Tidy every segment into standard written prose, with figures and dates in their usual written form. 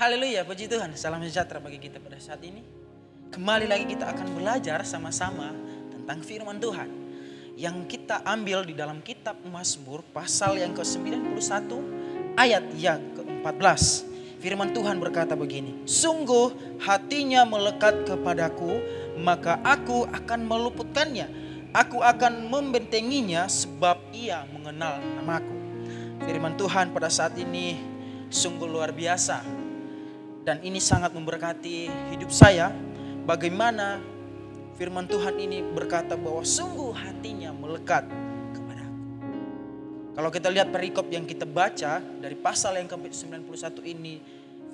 Haleluya, puji Tuhan. Salam sejahtera bagi kita pada saat ini. Kembali lagi kita akan belajar sama-sama tentang firman Tuhan yang kita ambil di dalam kitab Mazmur pasal yang ke-91 ayat yang ke-14. Firman Tuhan berkata begini, sungguh hatinya melekat kepadaku, maka aku akan meluputkannya. Aku akan membentenginya sebab ia mengenal namaku. Firman Tuhan pada saat ini sungguh luar biasa. Dan ini sangat memberkati hidup saya. Bagaimana firman Tuhan ini berkata bahwa sungguh hatinya melekat kepadaku. Kalau kita lihat perikop yang kita baca dari pasal yang ke-91 ini,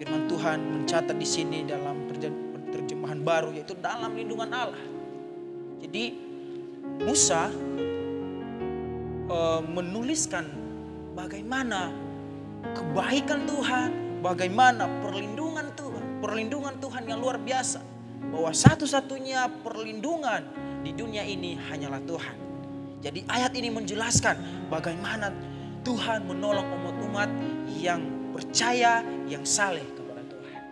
firman Tuhan mencatat di sini dalam terjemahan baru, yaitu dalam lindungan Allah. Jadi Musa menuliskan bagaimana kebaikan Tuhan, bagaimana perlindungan Tuhan yang luar biasa. Bahwa satu-satunya perlindungan di dunia ini hanyalah Tuhan. Jadi ayat ini menjelaskan bagaimana Tuhan menolong umat-umat yang percaya, yang saleh kepada Tuhan.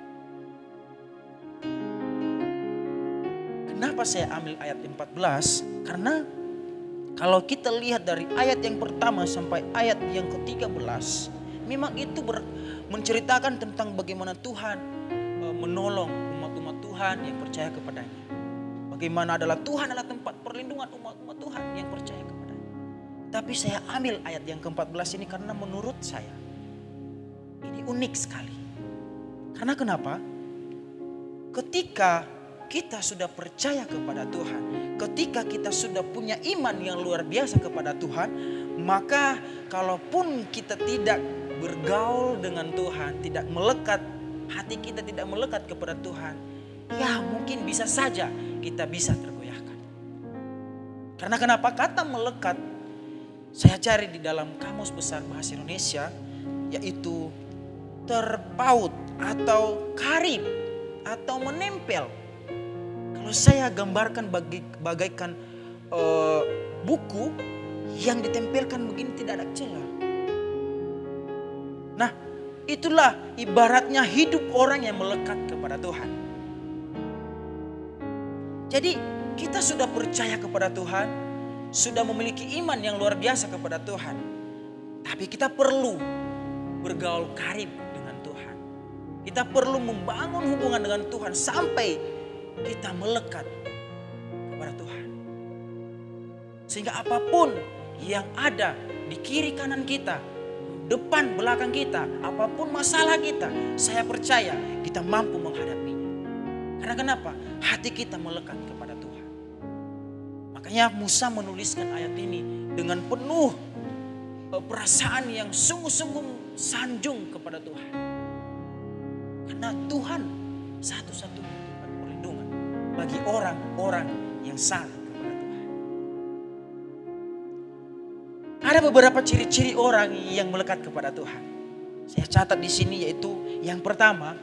Kenapa saya ambil ayat 14? Karena kalau kita lihat dari ayat yang pertama sampai ayat yang ke-13, memang itu menceritakan tentang bagaimana Tuhan menolong umat-umat Tuhan yang percaya kepadanya. Bagaimana Tuhan adalah tempat perlindungan umat-umat Tuhan yang percaya kepadanya. Tapi saya ambil ayat yang ke-14 ini karena menurut saya ini unik sekali. Karena kenapa? Ketika kita sudah percaya kepada Tuhan, ketika kita sudah punya iman yang luar biasa kepada Tuhan, maka kalaupun kita tidak bergaul dengan Tuhan, tidak melekat, hati kita tidak melekat kepada Tuhan, ya mungkin bisa saja kita bisa tergoyahkan. Karena kenapa? Kata melekat saya cari di dalam Kamus Besar Bahasa Indonesia, yaitu terpaut atau karib atau menempel. Kalau saya gambarkan bagaikan buku yang ditempelkan begini tidak ada celah. Nah, itulah ibaratnya hidup orang yang melekat kepada Tuhan. Jadi kita sudah percaya kepada Tuhan, sudah memiliki iman yang luar biasa kepada Tuhan. Tapi kita perlu bergaul karib dengan Tuhan. Kita perlu membangun hubungan dengan Tuhan sampai kita melekat kepada Tuhan. Sehingga apapun yang ada di kiri kanan kita, depan belakang kita, apapun masalah kita, saya percaya kita mampu menghadapinya. Karena kenapa? Hati kita melekat kepada Tuhan. Makanya Musa menuliskan ayat ini dengan penuh perasaan yang sungguh-sungguh sanjung kepada Tuhan. Karena Tuhan satu-satunya tempat perlindungan bagi orang-orang yang salah. Ada beberapa ciri-ciri orang yang melekat kepada Tuhan. Saya catat di sini, yaitu yang pertama,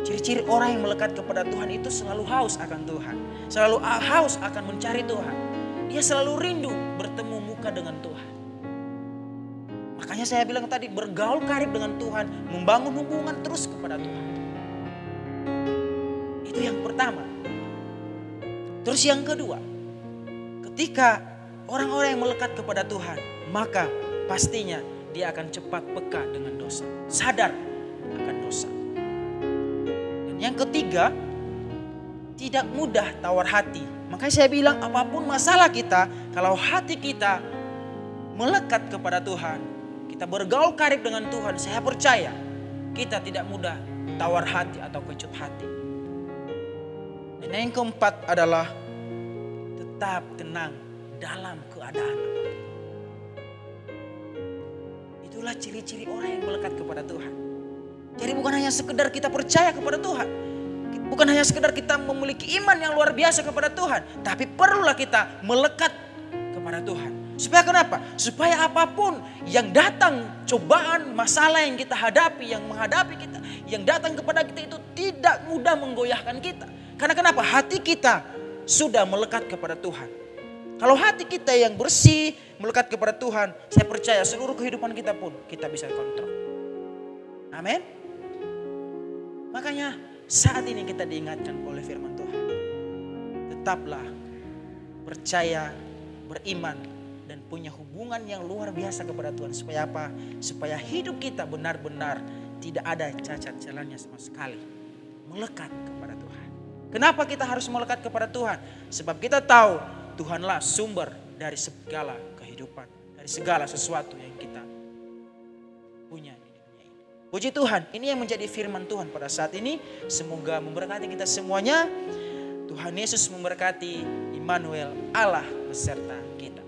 ciri-ciri orang yang melekat kepada Tuhan itu selalu haus akan Tuhan. Selalu haus akan mencari Tuhan. Dia selalu rindu bertemu muka dengan Tuhan. Makanya saya bilang tadi, bergaul karib dengan Tuhan, membangun hubungan terus kepada Tuhan. Itu yang pertama. Terus yang kedua, ketika orang-orang yang melekat kepada Tuhan, maka pastinya dia akan cepat peka dengan dosa. Sadar akan dosa. Dan yang ketiga, tidak mudah tawar hati. Makanya saya bilang apapun masalah kita, kalau hati kita melekat kepada Tuhan, kita bergaul karib dengan Tuhan, saya percaya kita tidak mudah tawar hati atau kecut hati. Dan yang keempat adalah tetap tenang dalam keadaan. Itulah ciri-ciri orang yang melekat kepada Tuhan. Jadi bukan hanya sekedar kita percaya kepada Tuhan, bukan hanya sekedar kita memiliki iman yang luar biasa kepada Tuhan, tapi perlulah kita melekat kepada Tuhan. Supaya kenapa? Supaya apapun yang datang, cobaan, masalah yang kita hadapi, yang menghadapi kita, yang datang kepada kita itu tidak mudah menggoyahkan kita. Karena kenapa? Hati kita sudah melekat kepada Tuhan. Kalau hati kita yang bersih, melekat kepada Tuhan, saya percaya seluruh kehidupan kita pun kita bisa kontrol. Amin. Makanya saat ini kita diingatkan oleh firman Tuhan. Tetaplah percaya, beriman, dan punya hubungan yang luar biasa kepada Tuhan. Supaya apa? Supaya hidup kita benar-benar tidak ada cacat celahnya sama sekali. Melekat kepada Tuhan. Kenapa kita harus melekat kepada Tuhan? Sebab kita tahu Tuhanlah sumber dari segala kehidupan, dari segala sesuatu yang kita punya di dunia ini. Puji Tuhan, ini yang menjadi firman Tuhan pada saat ini. Semoga memberkati kita semuanya. Tuhan Yesus memberkati. Immanuel, Allah beserta kita.